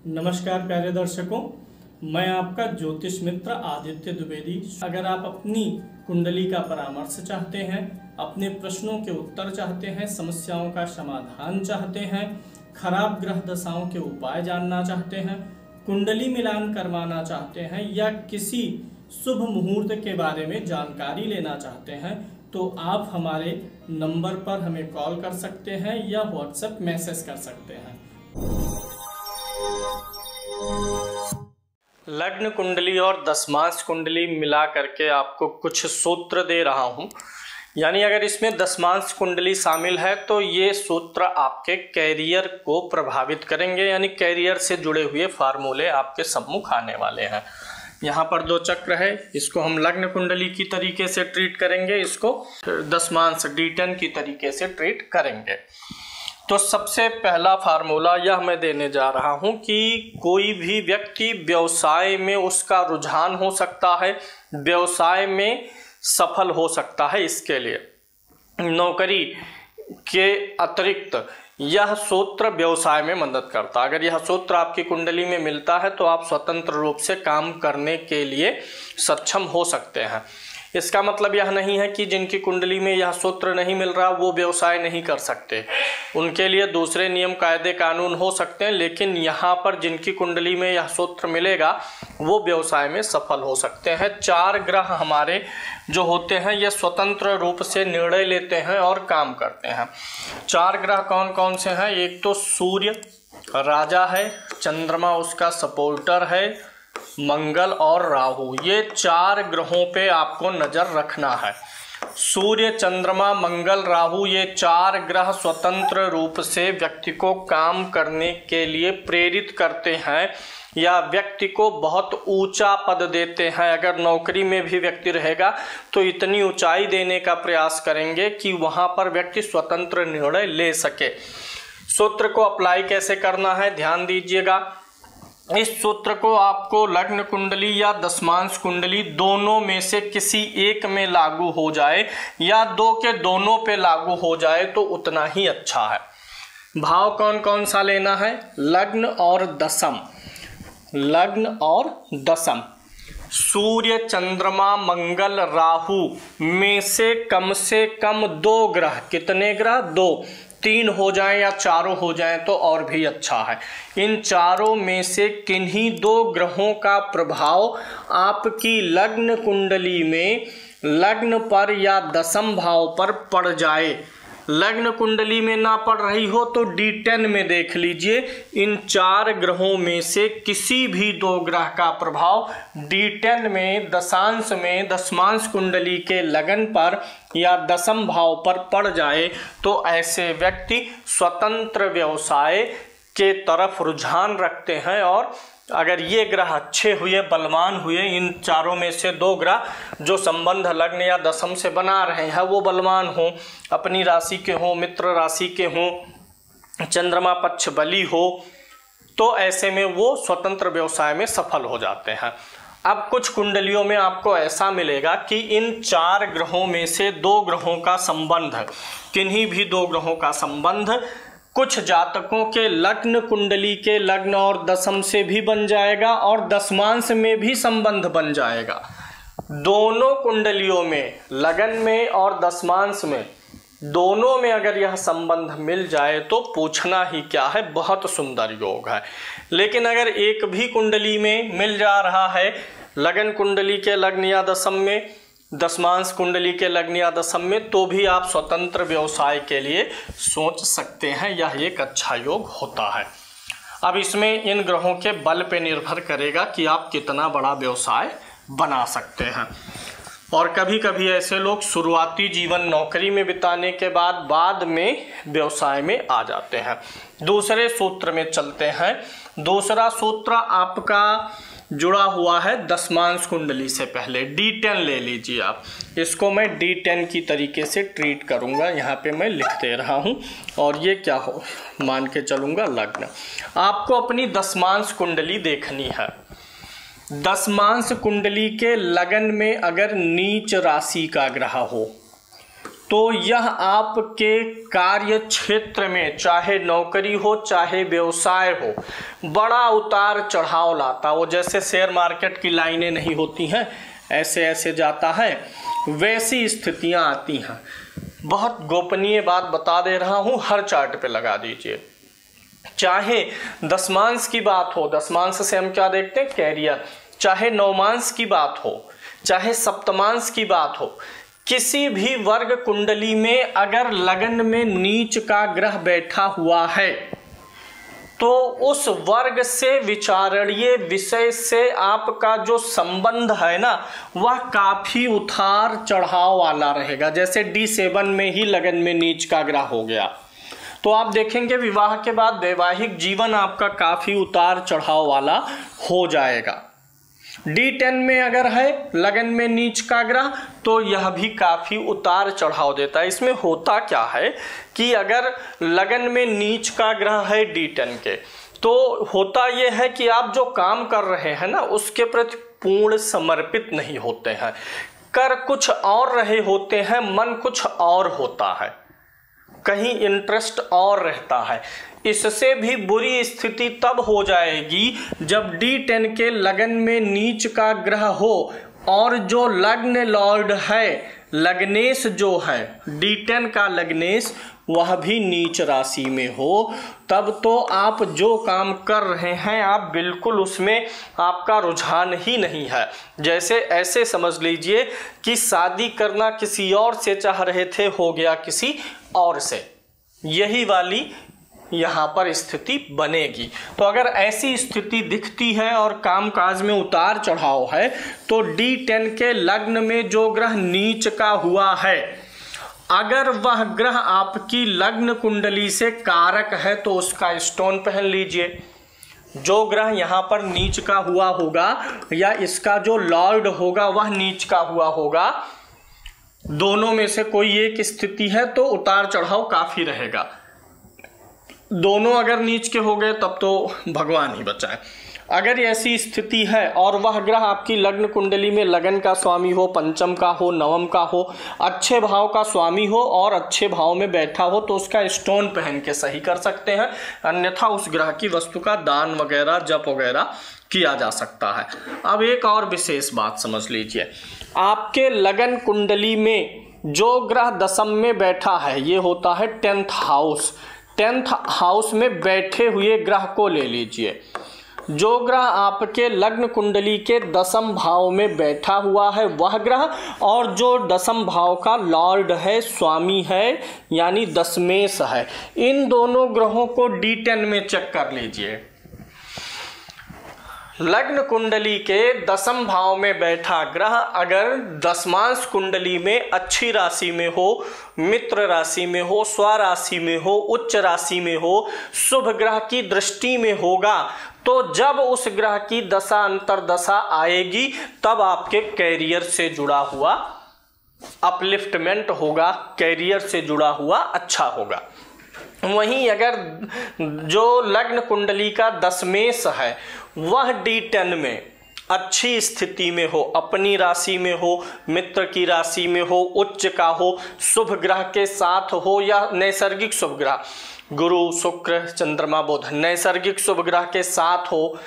नमस्कार प्यारे दर्शकों, मैं आपका ज्योतिष मित्र आदित्य द्विवेदी। अगर आप अपनी कुंडली का परामर्श चाहते हैं, अपने प्रश्नों के उत्तर चाहते हैं, समस्याओं का समाधान चाहते हैं, खराब ग्रह दशाओं के उपाय जानना चाहते हैं, कुंडली मिलान करवाना चाहते हैं या किसी शुभ मुहूर्त के बारे में जानकारी लेना चाहते हैं, तो आप हमारे नंबर पर हमें कॉल कर सकते हैं या व्हाट्सएप मैसेज कर सकते हैं। लग्न कुंडली और दशमांश कुंडली मिला करके आपको कुछ सूत्र दे रहा हूं। यानी अगर इसमें दशमांश कुंडली शामिल है तो ये सूत्र आपके कैरियर को प्रभावित करेंगे, यानी कैरियर से जुड़े हुए फार्मूले आपके सम्मुख आने वाले हैं। यहाँ पर 2 चक्र है, इसको हम लग्न कुंडली की तरीके से ट्रीट करेंगे, इसको दशमांश D10 की तरीके से ट्रीट करेंगे। तो सबसे पहला फार्मूला यह मैं देने जा रहा हूं कि कोई भी व्यक्ति व्यवसाय में उसका रुझान हो सकता है, व्यवसाय में सफल हो सकता है। इसके लिए नौकरी के अतिरिक्त यह सूत्र व्यवसाय में मदद करता है। अगर यह सूत्र आपकी कुंडली में मिलता है तो आप स्वतंत्र रूप से काम करने के लिए सक्षम हो सकते हैं। इसका मतलब यह नहीं है कि जिनकी कुंडली में यह सूत्र नहीं मिल रहा वो व्यवसाय नहीं कर सकते, उनके लिए दूसरे नियम कायदे कानून हो सकते हैं, लेकिन यहाँ पर जिनकी कुंडली में यह सूत्र मिलेगा वो व्यवसाय में सफल हो सकते हैं। 4 ग्रह हमारे जो होते हैं ये स्वतंत्र रूप से निर्णय लेते हैं और काम करते हैं। 4 ग्रह कौन कौन से हैं? एक तो सूर्य राजा है, चंद्रमा उसका सपोर्टर है, मंगल और राहु, ये 4 ग्रहों पे आपको नजर रखना है। सूर्य, चंद्रमा, मंगल, राहु, ये 4 ग्रह स्वतंत्र रूप से व्यक्ति को काम करने के लिए प्रेरित करते हैं या व्यक्ति को बहुत ऊंचा पद देते हैं। अगर नौकरी में भी व्यक्ति रहेगा तो इतनी ऊंचाई देने का प्रयास करेंगे कि वहां पर व्यक्ति स्वतंत्र निर्णय ले सके। सूत्र को अप्लाई कैसे करना है, ध्यान दीजिएगा। इस सूत्र को आपको लग्न कुंडली या दशमांश कुंडली दोनों में से किसी एक में लागू हो जाए या 2 के दोनों पे लागू हो जाए तो उतना ही अच्छा है। भाव कौन कौन सा लेना है? लग्न और दशम। लग्न और दशम, सूर्य, चंद्रमा, मंगल, राहु में से कम 2 ग्रह, कितने ग्रह? 2, 3 हो जाएं या 4 हो जाएं तो और भी अच्छा है। इन 4 में से किन्हीं 2 ग्रहों का प्रभाव आपकी लग्न कुंडली में लग्न पर या दशम भाव पर पड़ जाए। लग्न कुंडली में ना पड़ रही हो तो D10 में देख लीजिए, इन 4 ग्रहों में से किसी भी 2 ग्रह का प्रभाव D10 में दशांश में दशमांश कुंडली के लगन पर या दशम भाव पर पड़ जाए तो ऐसे व्यक्ति स्वतंत्र व्यवसाय के तरफ रुझान रखते हैं। और अगर ये ग्रह अच्छे हुए, बलवान हुए, इन 4 में से 2 ग्रह जो संबंध लग्न या दशम से बना रहे हैं वो बलवान हो, अपनी राशि के हो, मित्र राशि के हो, चंद्रमा पक्ष बली हो, तो ऐसे में वो स्वतंत्र व्यवसाय में सफल हो जाते हैं। अब कुछ कुंडलियों में आपको ऐसा मिलेगा कि इन 4 ग्रहों में से 2 ग्रहों का संबंध, किन्हीं भी 2 ग्रहों का संबंध कुछ जातकों के लग्न कुंडली के लग्न और दशम से भी बन जाएगा और दशमांश में भी संबंध बन जाएगा। दोनों कुंडलियों में, लगन में और दशमांश में, दोनों में अगर यह संबंध मिल जाए तो पूछना ही क्या है, बहुत सुंदर योग है। लेकिन अगर एक भी कुंडली में मिल जा रहा है, लगन कुंडली के लग्न या दशम में, दशमांश कुंडली के लग्न या दशम में, तो भी आप स्वतंत्र व्यवसाय के लिए सोच सकते हैं। यह एक अच्छा योग होता है। अब इसमें इन ग्रहों के बल पे निर्भर करेगा कि आप कितना बड़ा व्यवसाय बना सकते हैं। और कभी कभी ऐसे लोग शुरुआती जीवन नौकरी में बिताने के बाद में व्यवसाय में आ जाते हैं। दूसरे सूत्र में चलते हैं। दूसरा सूत्र आपका जुड़ा हुआ है दशमांश कुंडली से। पहले D10 ले लीजिए आप, इसको मैं D10 की तरीके से ट्रीट करूंगा। यहाँ पे मैं लिख दे रहा हूँ और ये क्या हो मान के चलूंगा, लग्न। आपको अपनी दशमांश कुंडली देखनी है। दशमांश कुंडली के लगन में अगर नीच राशि का ग्रह हो तो यह आपके कार्य क्षेत्र में, चाहे नौकरी हो चाहे व्यवसाय हो, बड़ा उतार चढ़ाव लाता। वो जैसे शेयर मार्केट की लाइनें नहीं होती हैं, ऐसे ऐसे जाता है, वैसी स्थितियां आती हैं। बहुत गोपनीय बात बता दे रहा हूं, हर चार्ट पे लगा दीजिए। चाहे दशमांश की बात हो, दशमांश से हम क्या देखते हैं, कैरियर, चाहे नवमांश की बात हो, चाहे सप्तमांश की बात हो, किसी भी वर्ग कुंडली में अगर लगन में नीच का ग्रह बैठा हुआ है तो उस वर्ग से विचारणीय विषय से आपका जो संबंध है ना, वह काफी उतार चढ़ाव वाला रहेगा। जैसे D7 में ही लगन में नीच का ग्रह हो गया, तो आप देखेंगे विवाह के बाद वैवाहिक जीवन आपका काफी उतार चढ़ाव वाला हो जाएगा। D10 में अगर है लगन में नीच का ग्रह, तो यह भी काफी उतार चढ़ाव देता है। इसमें होता क्या है कि अगर लगन में नीच का ग्रह है D10 के, तो होता यह है कि आप जो काम कर रहे हैं ना, उसके प्रति पूर्ण समर्पित नहीं होते हैं, कर कुछ और रहे होते हैं, मन कुछ और होता है, कहीं इंटरेस्ट और रहता है। इससे भी बुरी स्थिति तब हो जाएगी जब D10 के लगन में नीच का ग्रह हो और जो लग्न लॉर्ड है, लग्नेश जो है, D10 का लग्नेश, वह भी नीच राशि में हो, तब तो आप जो काम कर रहे हैं आप बिल्कुल उसमें आपका रुझान ही नहीं है। जैसे ऐसे समझ लीजिए कि शादी करना किसी और से चाह रहे थे, हो गया किसी और से, यही वाली यहाँ पर स्थिति बनेगी। तो अगर ऐसी स्थिति दिखती है और कामकाज में उतार चढ़ाव है, तो D10 के लग्न में जो ग्रह नीच का हुआ है, अगर वह ग्रह आपकी लग्न कुंडली से कारक है तो उसका स्टोन पहन लीजिए। जो ग्रह यहाँ पर नीच का हुआ होगा या इसका जो लॉर्ड होगा वह नीच का हुआ होगा, दोनों में से कोई एक स्थिति है तो उतार चढ़ाव काफी रहेगा। दोनों अगर नीच के हो गए तब तो भगवान ही बचाए। अगर ऐसी स्थिति है और वह ग्रह आपकी लग्न कुंडली में लगन का स्वामी हो, पंचम का हो, नवम का हो, अच्छे भाव का स्वामी हो और अच्छे भाव में बैठा हो, तो उसका स्टोन पहन के सही कर सकते हैं। अन्यथा उस ग्रह की वस्तु का दान वगैरह, जप वगैरह किया जा सकता है। अब एक और विशेष बात समझ लीजिए, आपके लगन कुंडली में जो ग्रह दशम में बैठा है, ये होता है 10th हाउस। 10th हाउस में बैठे हुए ग्रह को ले लीजिए। जो ग्रह आपके लग्न कुंडली के दशम भाव में बैठा हुआ है वह ग्रह, और जो दशम भाव का लॉर्ड है, स्वामी है, यानी दशमेश है, इन दोनों ग्रहों को D10 में चेक कर लीजिए। लग्न कुंडली के दशम भाव में बैठा ग्रह अगर दशमांश कुंडली में अच्छी राशि में हो, मित्र राशि में हो, स्वराशि में हो, उच्च राशि में हो, शुभ ग्रह की दृष्टि में होगा, तो जब उस ग्रह की दशा अंतरदशा आएगी तब आपके कैरियर से जुड़ा हुआ अपलिफ्टमेंट होगा, कैरियर से जुड़ा हुआ अच्छा होगा। वहीं अगर जो लग्न कुंडली का दशमेश है वह D10 में अच्छी स्थिति में हो, अपनी राशि में हो, मित्र की राशि में हो, उच्च का हो, शुभ ग्रह के साथ हो या नैसर्गिक शुभ ग्रह, गुरु, शुक्र, चंद्रमा, बुध, नैसर्गिक शुभ ग्रह के साथ हो,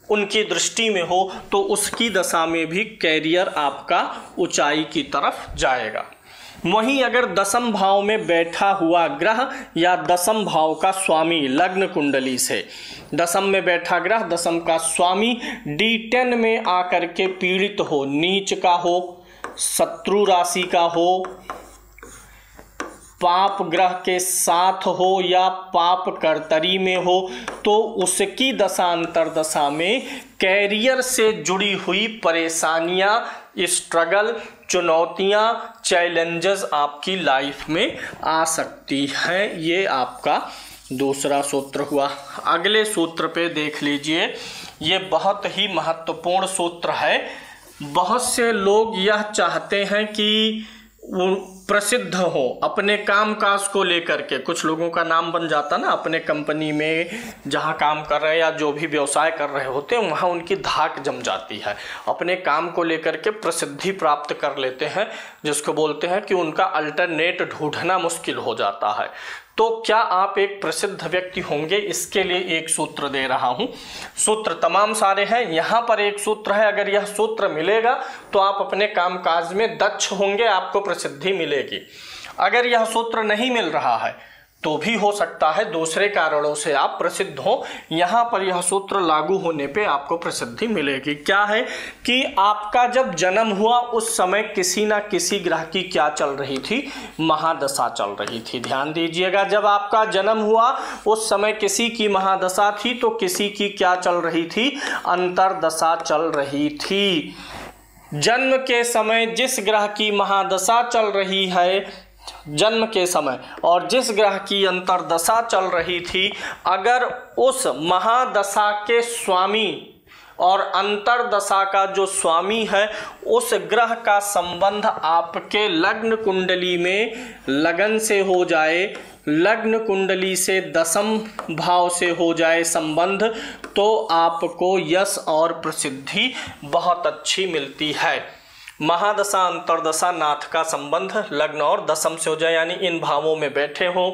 उनकी दृष्टि में हो, तो उसकी दशा में भी कैरियर आपका ऊंचाई की तरफ जाएगा। वहीं अगर दशम भाव में बैठा हुआ ग्रह या दशम भाव का स्वामी लग्न कुंडली से, दशम में बैठा ग्रह दशम का स्वामी D10 में आकर के पीड़ित हो, नीच का हो, शत्रु राशि का हो, पाप ग्रह के साथ हो या पाप कर्तरी में हो, तो उसकी दशा अंतरदशा में कैरियर से जुड़ी हुई परेशानियां, स्ट्रगल, चुनौतियां, चैलेंजेस आपकी लाइफ में आ सकती हैं। ये आपका दूसरा सूत्र हुआ। अगले सूत्र पे देख लीजिए, ये बहुत ही महत्वपूर्ण सूत्र है। बहुत से लोग यह चाहते हैं कि वो प्रसिद्ध हो अपने काम काज को लेकर के। कुछ लोगों का नाम बन जाता ना अपने कंपनी में, जहाँ काम कर रहे हैं या जो भी व्यवसाय कर रहे होते हैं वहाँ उनकी धाक जम जाती है, अपने काम को लेकर के प्रसिद्धि प्राप्त कर लेते हैं, जिसको बोलते हैं कि उनका अल्टरनेट ढूंढना मुश्किल हो जाता है। तो क्या आप एक प्रसिद्ध व्यक्ति होंगे, इसके लिए एक सूत्र दे रहा हूं। सूत्र तमाम सारे हैं, यहां पर एक सूत्र है, अगर यह सूत्र मिलेगा तो आप अपने कामकाज में दक्ष होंगे, आपको प्रसिद्धि मिलेगी। अगर यह सूत्र नहीं मिल रहा है तो भी हो सकता है दूसरे कारणों से आप प्रसिद्ध हो, यहां पर यह सूत्र लागू होने पे आपको प्रसिद्धि मिलेगी। क्या है कि आपका जब जन्म हुआ उस समय किसी ना किसी ग्रह की क्या चल रही थी, महादशा चल रही थी। ध्यान दीजिएगा, जब आपका जन्म हुआ उस समय किसी की महादशा थी, तो किसी की क्या चल रही थी, अंतरदशा चल रही थी। जन्म के समय जिस ग्रह की महादशा चल रही है जन्म के समय, और जिस ग्रह की अंतरदशा चल रही थी, अगर उस महादशा के स्वामी और अंतरदशा का जो स्वामी है उस ग्रह का संबंध आपके लग्न कुंडली में लगन से हो जाए, लग्न कुंडली से दशम भाव से हो जाए संबंध, तो आपको यश और प्रसिद्धि बहुत अच्छी मिलती है। महादशा अंतरदशा नाथ का संबंध लग्न और दशम से हो जाए, यानी इन भावों में बैठे हो,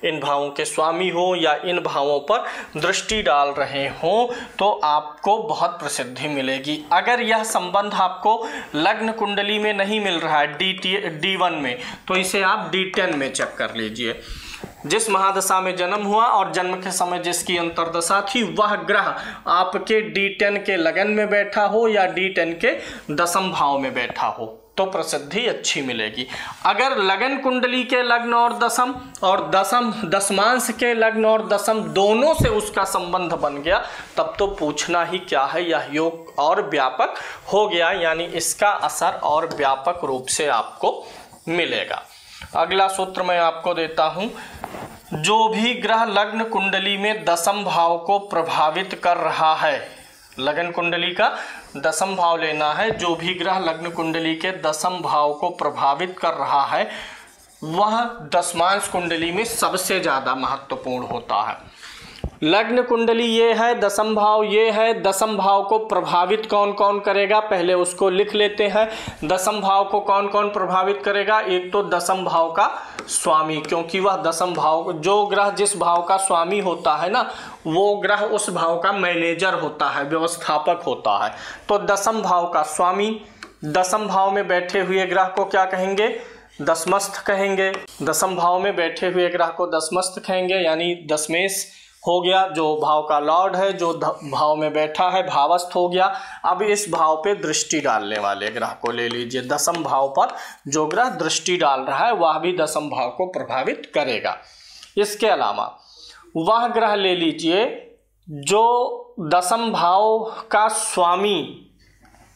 इन भावों के स्वामी हो या इन भावों पर दृष्टि डाल रहे हो, तो आपको बहुत प्रसिद्धि मिलेगी। अगर यह संबंध आपको लग्न कुंडली में नहीं मिल रहा है D1 में, तो इसे आप D10 में चेक कर लीजिए। जिस महादशा में जन्म हुआ और जन्म के समय जिसकी अंतरदशा थी, वह ग्रह आपके D10 के लगन में बैठा हो या D10 के दशम भाव में बैठा हो, तो प्रसिद्धि अच्छी मिलेगी। अगर लगन कुंडली के लग्न और दशम दशमांश के लग्न और दशम दोनों से उसका संबंध बन गया, तब तो पूछना ही क्या है, यह योग और व्यापक हो गया, यानी इसका असर और व्यापक रूप से आपको मिलेगा। अगला सूत्र मैं आपको देता हूं, जो भी ग्रह लग्न कुंडली में दशम भाव को प्रभावित कर रहा है, लगन कुंडली का दशम भाव लेना है, जो भी ग्रह लग्न कुंडली के दशम भाव को प्रभावित कर रहा है वह दशमांश कुंडली में सबसे ज्यादा महत्वपूर्ण होता है। लग्न कुंडली ये है, दशम भाव ये है, दशम भाव को प्रभावित कौन कौन करेगा पहले उसको लिख लेते हैं। दशम भाव को कौन कौन प्रभावित करेगा, एक तो दशम भाव का स्वामी, क्योंकि वह दशम भाव, जो ग्रह जिस भाव का स्वामी होता है ना, वो ग्रह उस भाव का मैनेजर होता है, व्यवस्थापक होता है। तो दशम भाव का स्वामी, दशम भाव में बैठे हुए ग्रह को क्या कहेंगे, दशमस्थ कहेंगे। दशम भाव में बैठे हुए ग्रह को दशमस्थ कहेंगे, यानी दशमेश हो गया, जो भाव का लॉर्ड है, जो भाव में बैठा है भावस्थ हो गया। अब इस भाव पे दृष्टि डालने वाले ग्रह को ले लीजिए। दशम भाव पर जो ग्रह दृष्टि डाल रहा है वह भी दशम भाव को प्रभावित करेगा। इसके अलावा वह ग्रह ले लीजिए जो दशम भाव का स्वामी,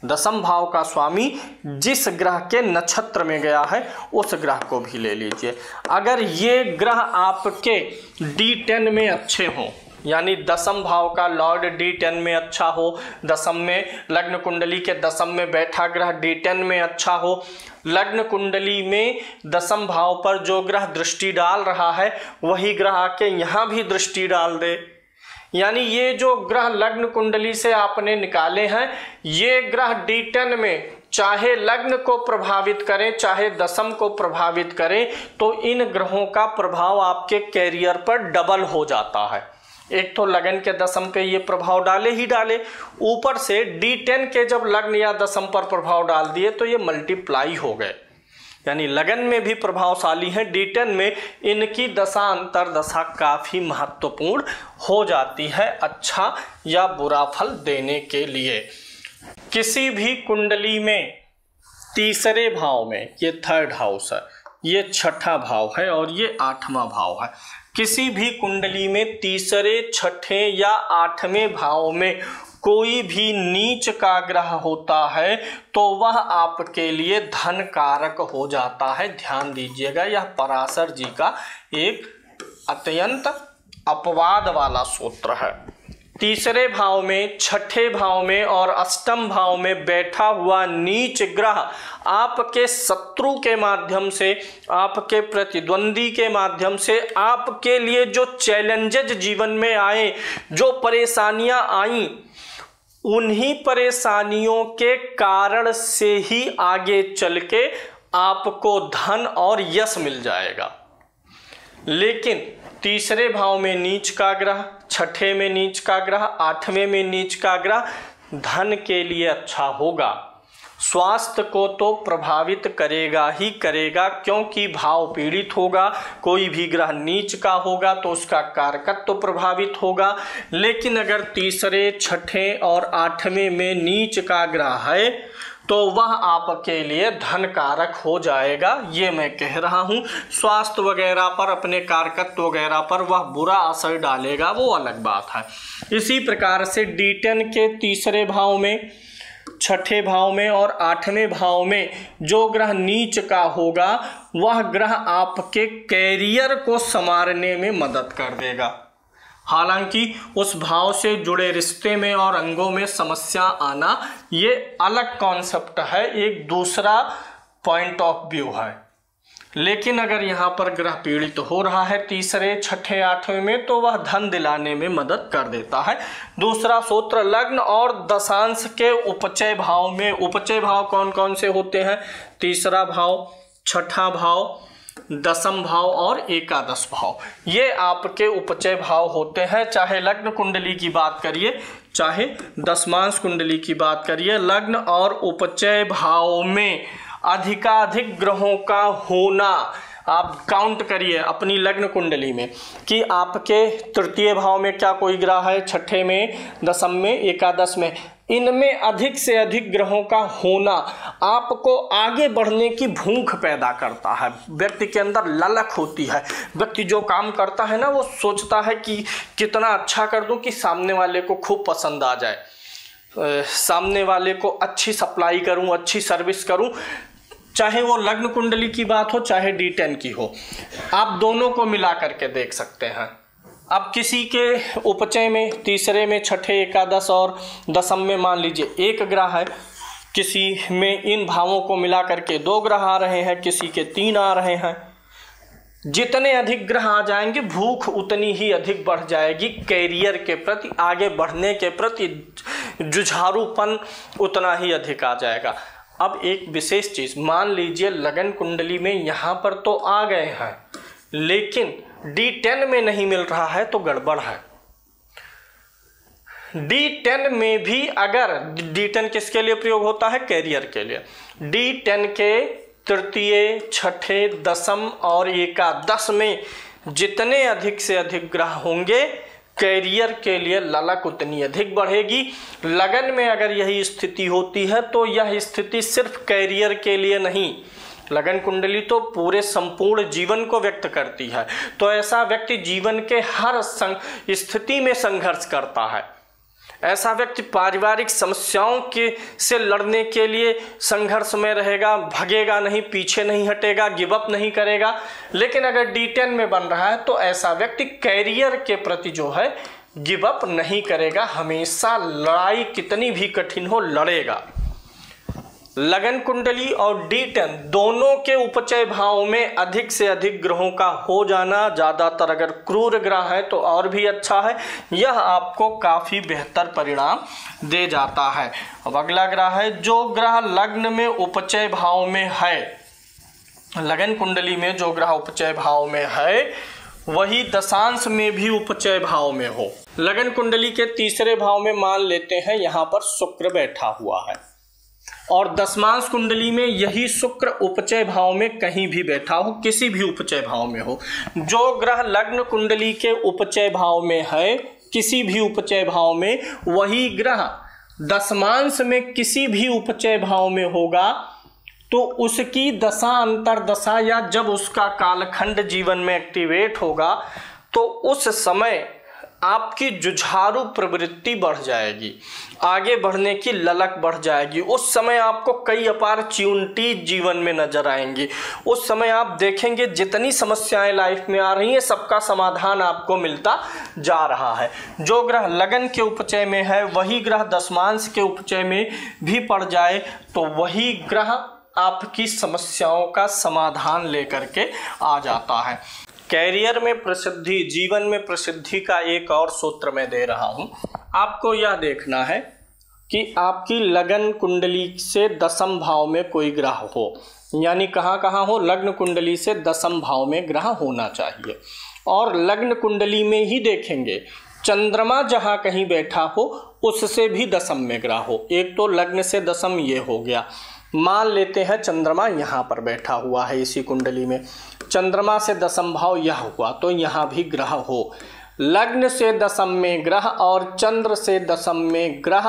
दशम भाव का स्वामी जिस ग्रह के नक्षत्र में गया है उस ग्रह को भी ले लीजिए। अगर ये ग्रह आपके D10 में अच्छे हों, यानी दशम भाव का लॉर्ड D10 में अच्छा हो, दशम में लग्न कुंडली के दशम में बैठा ग्रह D10 में अच्छा हो, लग्न कुंडली में दशम भाव पर जो ग्रह दृष्टि डाल रहा है वही ग्रह आके यहाँ भी दृष्टि डाल दे, यानी ये जो ग्रह लग्न कुंडली से आपने निकाले हैं, ये ग्रह D10 में चाहे लग्न को प्रभावित करें चाहे दशम को प्रभावित करें, तो इन ग्रहों का प्रभाव आपके कैरियर पर डबल हो जाता है। एक तो लगन के दशम पे ये प्रभाव डाले ही डाले, ऊपर से D10 के जब लग्न या दशम पर प्रभाव डाल दिए तो ये मल्टीप्लाई हो गए, यानी लगन में भी प्रभावशाली है, D10 में इनकी दशा अंतरदशा काफी महत्वपूर्ण हो जाती है अच्छा या बुरा फल देने के लिए। किसी भी कुंडली में तीसरे भाव में, ये थर्ड हाउस है, ये छठा भाव है और ये आठवां भाव है, किसी भी कुंडली में तीसरे छठे या आठवें भाव में कोई भी नीच का ग्रह होता है तो वह आपके लिए धन कारक हो जाता है। ध्यान दीजिएगा, यह पराशर जी का एक अत्यंत अपवाद वाला सूत्र है। तीसरे भाव में, छठे भाव में और अष्टम भाव में बैठा हुआ नीच ग्रह आपके शत्रु के माध्यम से, आपके प्रतिद्वंदी के माध्यम से आपके लिए जो चैलेंजेज जीवन में आए, जो परेशानियां आई, उन्हीं परेशानियों के कारण से ही आगे चल के आपको धन और यश मिल जाएगा। लेकिन तीसरे भाव में नीच का ग्रह, छठे में नीच का ग्रह, आठवें में नीच का ग्रह धन के लिए अच्छा होगा, स्वास्थ्य को तो प्रभावित करेगा ही करेगा, क्योंकि भाव पीड़ित होगा। कोई भी ग्रह नीच का होगा तो उसका कारकत्व तो प्रभावित होगा। लेकिन अगर तीसरे, छठे और आठवें में नीच का ग्रह है तो वह आपके लिए धन कारक हो जाएगा, ये मैं कह रहा हूँ। स्वास्थ्य वगैरह पर, अपने कारकत्व वगैरह पर वह बुरा असर डालेगा, वो अलग बात है। इसी प्रकार से D10 के तीसरे भाव में, छठे भाव में और आठवें भाव में जो ग्रह नीच का होगा वह ग्रह आपके कैरियर को संवारने में मदद कर देगा। हालांकि उस भाव से जुड़े रिश्ते में और अंगों में समस्या आना ये अलग कॉन्सेप्ट है, एक दूसरा पॉइंट ऑफ व्यू है। लेकिन अगर यहाँ पर ग्रह पीड़ित हो रहा है तीसरे, छठे, आठवें में, तो वह धन दिलाने में मदद कर देता है। दूसरा सूत्र, लग्न और दशांश के उपचय भाव में, उपचय भाव कौन कौन से होते हैं? तीसरा भाव, छठा भाव, दसम भाव और एकादश भाव, ये आपके उपचय भाव होते हैं। चाहे लग्न कुंडली की बात करिए, चाहे दशमांश कुंडली की बात करिए, लग्न और उपचय भाव में अधिकाधिक ग्रहों का होना, आप काउंट करिए अपनी लग्न कुंडली में कि आपके तृतीय भाव में क्या कोई ग्रह है, छठे में, दसम में, एकादश में, इनमें अधिक से अधिक ग्रहों का होना आपको आगे बढ़ने की भूख पैदा करता है। व्यक्ति के अंदर ललक होती है। व्यक्ति जो काम करता है ना, वो सोचता है कि कितना अच्छा कर दूं कि सामने वाले को खूब पसंद आ जाए, सामने वाले को अच्छी सप्लाई करूं, अच्छी सर्विस करूं। चाहे वो लग्न कुंडली की बात हो, चाहे D10 की हो, आप दोनों को मिला करके देख सकते हैं। अब किसी के उपचय में, तीसरे में, छठे, एकादश और दसम में मान लीजिए एक ग्रह है, किसी में इन भावों को मिला करके 2 ग्रह आ रहे हैं, किसी के 3 आ रहे हैं। जितने अधिक ग्रह आ जाएंगे भूख उतनी ही अधिक बढ़ जाएगी, कैरियर के प्रति, आगे बढ़ने के प्रति जुझारूपन उतना ही अधिक आ जाएगा। अब एक विशेष चीज, मान लीजिए लगन कुंडली में यहाँ पर तो आ गए हैं, लेकिन D10 में नहीं मिल रहा है तो गड़बड़ है। D10 में भी अगर, D10 किसके लिए प्रयोग होता है? कैरियर के लिए। D10 के तृतीय, छठे, दसम और एकादश में जितने अधिक से अधिक ग्रह होंगे, कैरियर के लिए ललक उतनी अधिक बढ़ेगी। लगन में अगर यही स्थिति होती है तो यह स्थिति सिर्फ कैरियर के लिए नहीं, लगन कुंडली तो पूरे संपूर्ण जीवन को व्यक्त करती है। तो ऐसा व्यक्ति जीवन के हर स्थिति में संघर्ष करता है। ऐसा व्यक्ति पारिवारिक समस्याओं के से लड़ने के लिए संघर्ष में रहेगा, भगेगा नहीं, पीछे नहीं हटेगा, गिव अप नहीं करेगा। लेकिन अगर D10 में बन रहा है तो ऐसा व्यक्ति कैरियर के प्रति जो है गिव अप नहीं करेगा, हमेशा लड़ाई कितनी भी कठिन हो लड़ेगा। लगन कुंडली और D10 दोनों के उपचय भाव में अधिक से अधिक ग्रहों का हो जाना, ज़्यादातर अगर क्रूर ग्रह है तो और भी अच्छा है, यह आपको काफ़ी बेहतर परिणाम दे जाता है। अब अगला ग्रह है, जो ग्रह लग्न में उपचय भाव में है, लगन कुंडली में जो ग्रह उपचय भाव में है वही दशांश में भी उपचय भाव में हो। लगन कुंडली के तीसरे भाव में मान लेते हैं यहाँ पर शुक्र बैठा हुआ है, और दशमांश कुंडली में यही शुक्र उपचय भाव में कहीं भी बैठा हो, किसी भी उपचय भाव में हो। जो ग्रह लग्न कुंडली के उपचय भाव में है, किसी भी उपचय भाव में, वही ग्रह दशमांश में किसी भी उपचय भाव में होगा तो उसकी दशा, अंतरदशा, या जब उसका कालखंड जीवन में एक्टिवेट होगा तो उस समय आपकी जुझारू प्रवृत्ति बढ़ जाएगी, आगे बढ़ने की ललक बढ़ जाएगी। उस समय आपको कई अपॉर्चुनिटीज जीवन में नजर आएंगी। उस समय आप देखेंगे जितनी समस्याएं लाइफ में आ रही हैं सबका समाधान आपको मिलता जा रहा है। जो ग्रह लगन के उपचय में है वही ग्रह दशमांश के उपचय में भी पड़ जाए तो वही ग्रह आपकी समस्याओं का समाधान लेकर के आ जाता है। कैरियर में प्रसिद्धि, जीवन में प्रसिद्धि का एक और सूत्र मैं दे रहा हूं। आपको यह देखना है कि आपकी लगन कुंडली से दशम भाव में कोई ग्रह हो, यानी कहाँ हो, लग्न कुंडली से दशम भाव में ग्रह होना चाहिए। और लग्न कुंडली में ही देखेंगे चंद्रमा जहाँ कहीं बैठा हो उससे भी दशम में ग्रह हो। एक तो लग्न से दशम ये हो गया, मान लेते हैं चंद्रमा यहाँ पर बैठा हुआ है इसी कुंडली में, चंद्रमा से दशम भाव यह हुआ तो यहाँ भी ग्रह हो। लग्न से दशम में ग्रह और चंद्र से दशम में ग्रह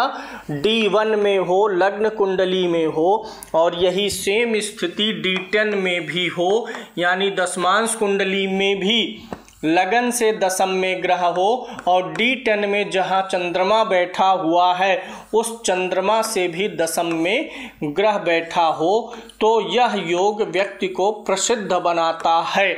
D1 में हो, लग्न कुंडली में हो, और यही सेम स्थिति D10 में भी हो, यानी दशमांश कुंडली में भी लगन से दशम में ग्रह हो और D10 में जहाँ चंद्रमा बैठा हुआ है उस चंद्रमा से भी दशम में ग्रह बैठा हो, तो यह योग व्यक्ति को प्रसिद्ध बनाता है।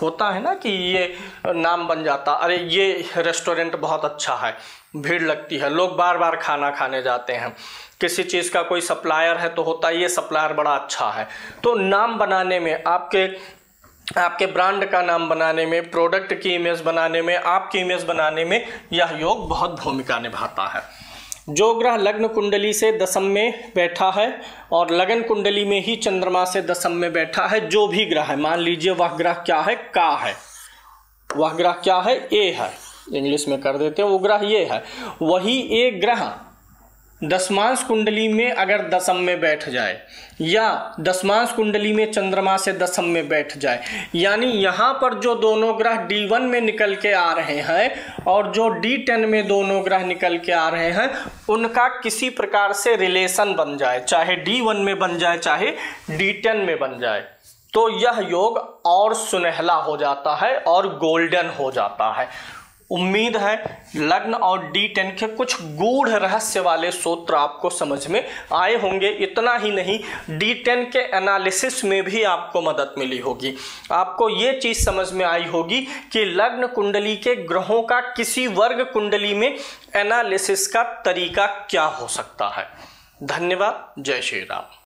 होता है ना कि ये नाम बन जाता, अरे ये रेस्टोरेंट बहुत अच्छा है, भीड़ लगती है, लोग बार बार खाना खाने जाते हैं। किसी चीज़ का कोई सप्लायर है तो होता है ये सप्लायर बड़ा अच्छा है। तो नाम बनाने में, आपके ब्रांड का नाम बनाने में, प्रोडक्ट की इमेज बनाने में, आपकी इमेज बनाने में यह योग बहुत भूमिका निभाता है। जो ग्रह लग्न कुंडली से दशम में बैठा है और लगन कुंडली में ही चंद्रमा से दशम में बैठा है, जो भी ग्रह है, मान लीजिए वह ग्रह क्या है, का है, वह ग्रह क्या है, ए है, इंग्लिश में कर देते हैं, वो ग्रह ये है, वही एक ग्रह दशमांश कुंडली में अगर दशम में बैठ जाए या दशमांश कुंडली में चंद्रमा से दशम में बैठ जाए, यानी यहाँ पर जो दोनों ग्रह D1 में निकल के आ रहे हैं और जो D10 में दोनों ग्रह निकल के आ रहे हैं, उनका किसी प्रकार से रिलेशन बन जाए, चाहे D1 में बन जाए चाहे D10 में बन जाए, तो यह योग और सुनहला हो जाता है और गोल्डन हो जाता है। उम्मीद है लग्न और D10 के कुछ गूढ़ रहस्य वाले सूत्र आपको समझ में आए होंगे। इतना ही नहीं, D10 के एनालिसिस में भी आपको मदद मिली होगी। आपको ये चीज़ समझ में आई होगी कि लग्न कुंडली के ग्रहों का किसी वर्ग कुंडली में एनालिसिस का तरीका क्या हो सकता है। धन्यवाद। जय श्री राम।